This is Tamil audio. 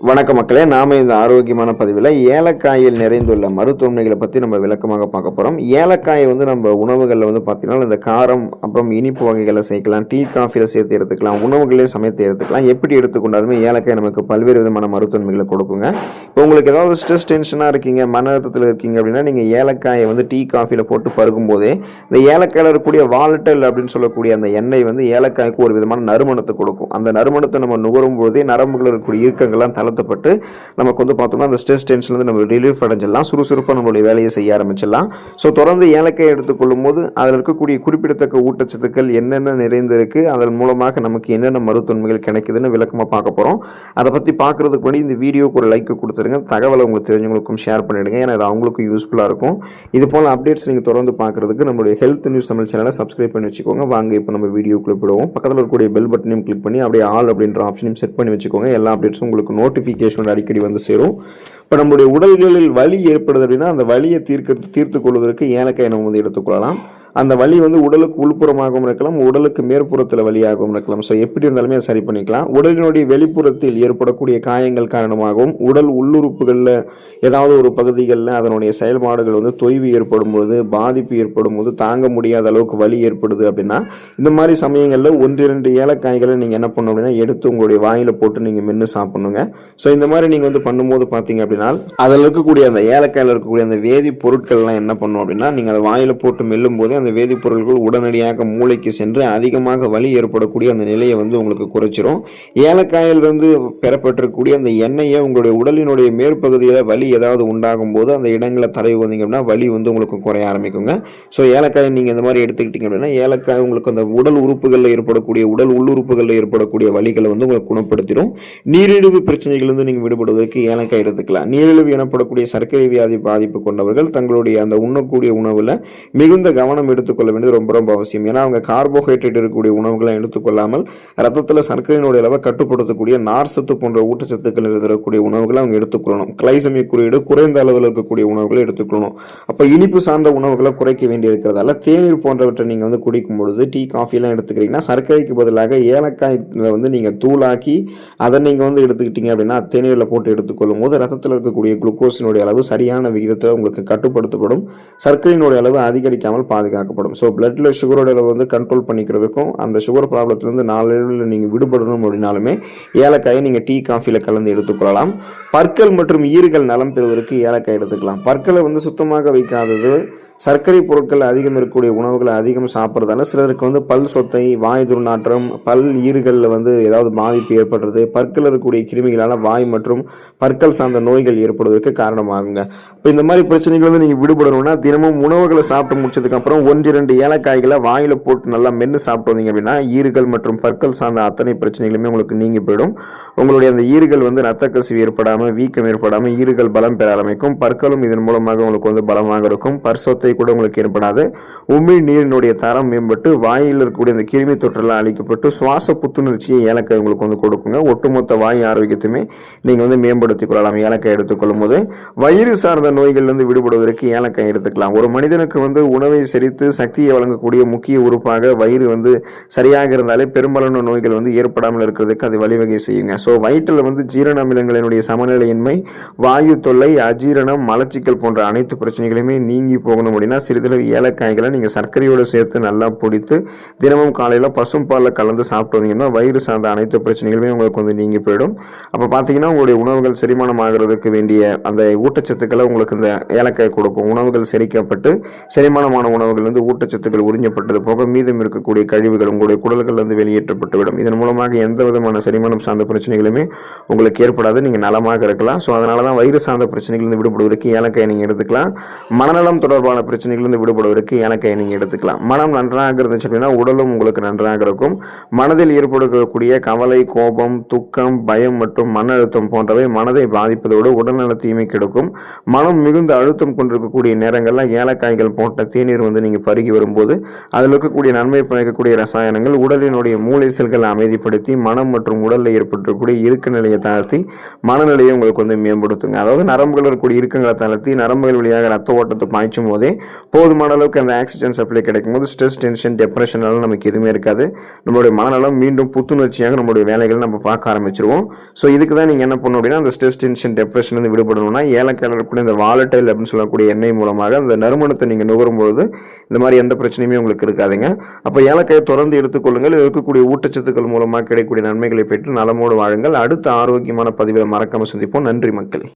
வணக்க மக்களே, நாம இந்த ஆரோக்கியமான பதிவில் ஏலக்காயில் நிறைந்துள்ள மருத்துவமைகளை பற்றி நம்ம விளக்கமாக பார்க்க போகிறோம். ஏலக்காயை நம்ம உணவுகளில் பார்த்தீங்கன்னா இந்த காரம் அப்புறம் இனிப்பு வகைகளை சேர்க்கலாம், டீ காஃபியில் சேர்த்து எடுத்துக்கலாம், உணவுகளையும் சமைத்து எடுத்துக்கலாம். எப்படி எடுத்துக்கொண்டாலுமே ஏலக்காய் நமக்கு பல்வேறு விதமான மருத்துவமைகளை கொடுக்குங்க. இப்போ உங்களுக்கு ஏதாவது ஸ்ட்ரெஸ் டென்ஷனாக இருக்கீங்க, மன அழுத்தத்தில் இருக்கீங்க அப்படின்னா நீங்கள் ஏலக்காயை டீ காஃபியில் போட்டு பருகும் போதே இந்த ஏலக்காயில் இருக்கக்கூடிய வாலட்டல் அப்படின்னு சொல்லக்கூடிய அந்த எண்ணெய் ஏலக்காய்க்கு ஒரு விதமான நறுமணத்தை கொடுக்கும். அந்த நறுமணத்தை நம்ம நுகரும் போதே நரம்புகள் இருக்கக்கூடிய இறுக்கங்கள்லாம் தளர்த்தப்பட்டு நமக்கு பார்த்தோம்னா அந்த ஸ்ட்ரெஸ் டென்ஷன்லேருந்து நம்ம ரிலீஃப் அடைஞ்சிடலாம், சுறுசுறுப்பாக நம்மளுடைய வேலையை செய்ய ஆரம்பிச்சிடலாம். ஸோ தொடர்ந்து ஏலக்காய் எடுத்துக்கொள்ளும் போது அதில் இருக்கக்கூடிய குறிப்பிடத்தக்க ஊட்டச்சத்துக்கள் என்னென்ன நிறைந்திருக்கு, அதன் மூலமாக நமக்கு என்னென்ன மருத்துவமைகள் கிடைக்குதுன்னு விளக்கமாக பார்க்க போகிறோம். அதை பற்றி பார்க்குறதுக்கு முன்னாடி இந்த வீடியோக்கு ஒரு லைக் கொடுத்துருங்க, தகவலை உங்களுக்கு தெரிஞ்சவங்களுக்கும் ஷேர் பண்ணிவிடுங்க, ஏன்னா அது அவங்களுக்கும் யூஸ்ஃபுல்லாக இருக்கும். இது போல் அப்டேட்ஸ் நீங்கள் தொடர்ந்து பார்க்குறதுக்கு நம்மளுடைய ஹெல்த் நியூஸ் தமிழ் சேனலை சப்ஸ்கிரைப் பண்ணி வச்சுக்கோங்க. வாங்க இப்போ நம்ம வீடியோக்குள்ளே போடுவோம். பக்கத்தில் இருக்கக்கூடிய பெல் பட்டனையும் கிளிக் பண்ணி அப்படியே ஆல் அப்படின்ற ஆப்ஷனையும் செட் பண்ணி வச்சுக்கோங்க. எல்லா அப்டேட்ஸும் உங்களுக்கு நோட்டிஃபிகேஷன் அடிக்கடி சேரும். இப்போ நம்முடைய உடல்களில் வலி ஏற்படுது அப்படின்னா அந்த வலியை தீர்த்து கொள்வதற்கு ஏலக்காய் நம்ம எடுத்துக்கொள்ளலாம். அந்த வலி உடலுக்கு உள்புறமாகவும் இருக்கலாம், உடலுக்கு மேற்புறத்தில் வலியாகவும் இருக்கலாம். ஸோ எப்படி இருந்தாலுமே சரி பண்ணிக்கலாம். உடலினுடைய வெளிப்புறத்தில் ஏற்படக்கூடிய காயங்கள் காரணமாகவும் உடல் உள்ளுறுப்புகளில் ஏதாவது ஒரு பகுதிகளில் அதனுடைய செயல்பாடுகள் தொய்வு ஏற்படும் போது, பாதிப்பு ஏற்படும் போது, தாங்க முடியாத அளவுக்கு வலி ஏற்படுது அப்படின்னா இந்த மாதிரி சமயங்களில் 1-2 ஏலக்காய்களை நீங்கள் என்ன பண்ணணும் அப்படின்னா எடுத்து உங்களுடைய வாயில் போட்டு நீங்கள் மென்று சாப்பிடணுங்க. ஸோ இந்த மாதிரி நீங்கள் பண்ணும்போது பார்த்தீங்க அப்படின்னா அதில் இருக்கக்கூடிய அந்த ஏலக்காயில் இருக்கக்கூடிய அந்த வேதி பொருட்கள்லாம் என்ன பண்ணும் அப்படின்னா நீங்கள் அதை வாயில் போட்டு மெல்லும் போதே அந்த வேதிப்பொருட்கள் உடனடியாக மூளைக்கு சென்று அதிகமாக வலி ஏற்படக்கூடிய அந்த நிலையை உங்களுக்கு குறைச்சிரும். ஏலக்காயிலிருந்து பெறப்பட்டிருக்கக்கூடிய அந்த எண்ணெயை உங்களுடைய உடலினுடைய மேற்பகுதியில் வலி ஏதாவது உண்டாகும் போது அந்த இடங்களை தடவி வந்தீங்க அப்படின்னா வலி உங்களுக்கு குறைய ஆரம்பிக்குங்க. ஸோ ஏலக்காயை நீங்கள் இந்த மாதிரி எடுத்துக்கிட்டீங்க அப்படின்னா ஏலக்காய் உங்களுக்கு அந்த உடல் உறுப்புகளில் ஏற்படக்கூடிய உடல் உள்ளுறுப்புகளில் ஏற்படக்கூடிய வலிகளை உங்களுக்கு குணப்படுத்திடும். நீரிழிவு பிரச்சனைகளிலிருந்து நீங்கள் விடுபடுவதற்கு ஏலக்காய் எடுத்துக்கலாம். நீரிழிவு எனப்படக்கூடிய சர்க்கரை வியாதி பாதிப்பு கொண்டவர்கள் தங்களுடைய அந்த உண்ணக்கூடிய உணவில் மிகுந்த கவனம் எடுத்துக்கொள்ள வேண்டியது ரொம்ப ரொம்ப அவசியம். ஏன்னா அவங்க கார்போஹைட்ரேட் இருக்கக்கூடிய உணவுகளை எடுத்துக்கொள்ளாமல் ரத்தத்தில் சர்க்கரையினுடைய அளவை கட்டுப்படுத்தக்கூடிய நார்சத்து போன்ற ஊட்டச்சத்துக்கள் இருக்கக்கூடிய உணவுகளை அவங்க எடுத்துக்கொள்ளணும். கிளைசமிய குறியீடு குறைந்த அளவில் இருக்கக்கூடிய உணவுகளை எடுத்துக்கொள்ளணும். அப்போ இனிப்பு சார்ந்த உணவுகளை குறைக்க வேண்டி இருக்கிறதால தேநீர் போன்றவற்றை நீங்கள் குடிக்கும் பொழுது டீ காஃபிலாம் எடுத்துக்கிறீங்கன்னா சர்க்கரைக்கு பதிலாக ஏலக்காய் நீங்கள் தூளாக்கி அதை நீங்கள் எடுத்துக்கிட்டீங்க அப்படின்னா தேநீரில் போட்டு எடுத்துக்கொள்ளும் போது ரத்தத்தில் இருக்கக்கூடிய குளுக்கோஸினுடைய அளவு சரியான விகிதத்தை உங்களுக்கு கட்டுப்படுத்தப்படும், சர்க்கரையினுடைய அளவு அதிகரிக்காமல் பாதுகாக்கப்படும். ஸோ பிளட்ல சுகரோட அளவு கண்ட்ரோல் பண்ணிக்கிறதுக்கும் அந்த சுகர் ப்ராப்ளத்திலிருந்து நாளடைவில் நீங்கள் விடுபடணும் அப்படின்னாலுமே ஏலக்காயை நீங்கள் டீ காஃபியில் கலந்து எடுத்துக்கொள்ளலாம். பற்கள் மற்றும் ஈறுகள் நலம் பெறுவதற்கு ஏலக்காய் எடுத்துக்கலாம். பற்களை சுத்தமாக வைக்காதது, சர்க்கரை பொருட்கள் அதிகம் இருக்கக்கூடிய உணவுகளை அதிகம் சாப்பிட்றதால சிலருக்கு பல் சொத்தை, வாய் துர்நாற்றம், பல் ஈறுகளில் ஏதாவது பாதிப்பு ஏற்படுறது, பற்கள் இருக்கக்கூடிய கிருமிகளால் வாய் மற்றும் பற்கள் சார்ந்த நோய்கள் ஏற்படுவதற்கு காரணமாகுங்க. இப்போ இந்த மாதிரி பிரச்சனைகள் நீங்கள் விடுபடணும்னா தினமும் உணவுகளை சாப்பிட்டு முடிச்சதுக்கு அப்புறம் 1-2 ஏலக்காய்களை வாயில் போட்டு நல்லா மென்று சாப்பிட்டு வந்தீங்க அப்படின்னா ஈறுகள் மற்றும் பற்கள் சார்ந்த அத்தனை பிரச்சனைகளுமே உங்களுக்கு நீங்கி போயிடும். உங்களுடைய அந்த ஈறுகள் ரத்த கசிவு ஏற்படாமல், வீக்கம் ஏற்படாமல் ஈறுகள் பலம் பெற ஆரம்பிக்கும். பற்களும் இதன் மூலமாக உங்களுக்கு பலமாக இருக்கும். பற்சொத்தை கூட உங்களுக்கு ஏற்படாது. உமிழ் நீரினுடைய தரம் மேம்பட்டு வாயில் இருக்கக்கூடிய அந்த கிருமி தொற்றெல்லாம் அழிக்கப்பட்டு சுவாச புத்துணர்ச்சியை ஏலக்காய் உங்களுக்கு கொடுக்குங்க. ஒட்டுமொத்த வாய் ஆரோக்கியத்தையுமே நீங்கள் மேம்படுத்திக் கொள்ளலாம் ஏலக்காய் எடுத்துக்கொள்ளும் போது. வயிறு சார்ந்த நோய்களிலிருந்து விடுபடுவதற்கு ஏலக்காய் எடுத்துக்கலாம். ஒரு மனிதனுக்கு உணவை செரித்து சக்தியை வழங்கக்கூடிய முக்கிய உறுப்பாக வயிறு சரியாக இருந்தாலே பெரும்பாலான நோய்கள் ஏற்படாமல் இருக்கிறதுக்கு அது வழிவகை செய்யுங்க. ஸோ வயிற்றில் ஜீரண அமிலங்களினுடைய சமநிலையின்மை, வாயு தொல்லை, அஜீரணம், மலச்சிக்கல் போன்ற அனைத்து பிரச்சனைகளையுமே நீங்கி போகணும் அப்படின்னா சிறிதளவு ஏலக்காய்களை நீங்கள் சர்க்கரையோடு சேர்த்து நல்லா பொடித்து தினமும் காலையில் பசும் பாலில் கலந்து சாப்பிட்டு வந்தீங்கன்னா வயிறு சார்ந்த அனைத்து பிரச்சனைகளுமே உங்களுக்கு நீங்கி போயிடும். அப்போ பார்த்தீங்கன்னா உங்களுடைய உணவுகள் செரிமானம் ஆகிறதுக்கு வேண்டிய அந்த ஊட்டச்சத்துக்களை உங்களுக்கு இந்த ஏலக்காய் கொடுக்கும். உணவுகள் செரிக்கப்பட்டு செரிமானமான உணவுகள் ஊட்டச்சத்துக்கள் உறிஞ்சப்பட்டது போக மீதம் இருக்கக்கூடிய கழிவுகள் உங்களுடைய குடல்கள் வெளியேற்றப்பட்டுவிடும். இதன் மூலமாக எந்த விதமான செரிமானம் சார்ந்த பிரச்சனைகளுமே உங்களுக்கு ஏற்படாது, நீங்கள் நலமாக இருக்கலாம். ஸோ அதனால தான் வயிறு சார்ந்த பிரச்சனைகள் விடுபடுவதற்கு ஏலக்காய் நீங்கள் எடுத்துக்கலாம். மனநலம் தொடர்பான பிரச்சனைகளிலிருந்து விடுபடுவதற்கு ஏலக்காய் நீங்கள் எடுத்துக்கலாம். மனம் நன்றாக இருந்துச்சு அப்படின்னா உடலும் உங்களுக்கு நன்றாக இருக்கும். மனதில் ஏற்படக்கூடிய கவலை, கோபம், துக்கம், பயம் மற்றும் மன அழுத்தம் போன்றவை மனதை பாதிப்பதோடு உடல்நல தீமை கெடுக்கும். மனம் மிகுந்த அழுத்தம் கொண்டிருக்கக்கூடிய நேரங்களில் ஏலக்காய்கள் போட்ட தேநீர் நீங்கள் பருகி வரும்போது அதில் இருக்கக்கூடிய நன்மை பயக்கக்கூடிய ரசாயனங்கள் உடலினுடைய மூளை செல்களை அமைதிப்படுத்தி மனம் மற்றும் உடலில் ஏற்பட்டிருக்கக்கூடிய இறுக்க நிலையை தாழ்த்தி மனநிலையை உங்களுக்கு மேம்படுத்துங்க. அதாவது நரம்புகள் இருக்கக்கூடிய இறுக்கங்களை தளர்த்தி நரம்புகள் வழியாக ரத்த ஓட்டத்தை பாய்ச்சும் போதே போதுமான அளவுக்கு அந்த ஆக்சிஜன் சப்ளை கிடைக்கும் போது ஸ்ட்ரெஸ், டென்ஷன், டெப்ரெஷனால நமக்கு எதுவுமே இருக்காது. நம்மளுடைய மனநலம் மீண்டும் புத்துணர்ச்சியாக நம்மளுடைய வேலைகளை நம்ம பார்க்க ஆரம்பிச்சிருவோம். ஸோ இதுக்கு தான் நீங்கள் என்ன பண்ணணும் அப்படின்னா, அந்த ஸ்ட்ரெஸ், டென்ஷன், டெப்ரெஷன் வந்து விடுபடணும்னா ஏலக்காயில் இருக்கக்கூடிய இந்த வாலட்டைல் அப்படின்னு சொல்லக்கூடிய எண்ணெய் மூலமாக அந்த நறுமணத்தை நீங்கள் நுகரும்போது இந்த மாதிரி எந்த பிரச்சனையுமே உங்களுக்கு இருக்காதுங்க. அப்போ ஏலக்காயை தொடர்ந்து எடுத்துக்கொள்ளுங்கள். இருக்கக்கூடிய ஊட்டச்சத்துக்கள் மூலமாக கிடைக்கக்கூடிய நன்மைகளை பெற்று நலமோடு வாழுங்கள். அடுத்த ஆரோக்கியமான பதிவில் மறக்காம சந்திப்போம். நன்றி மக்களே.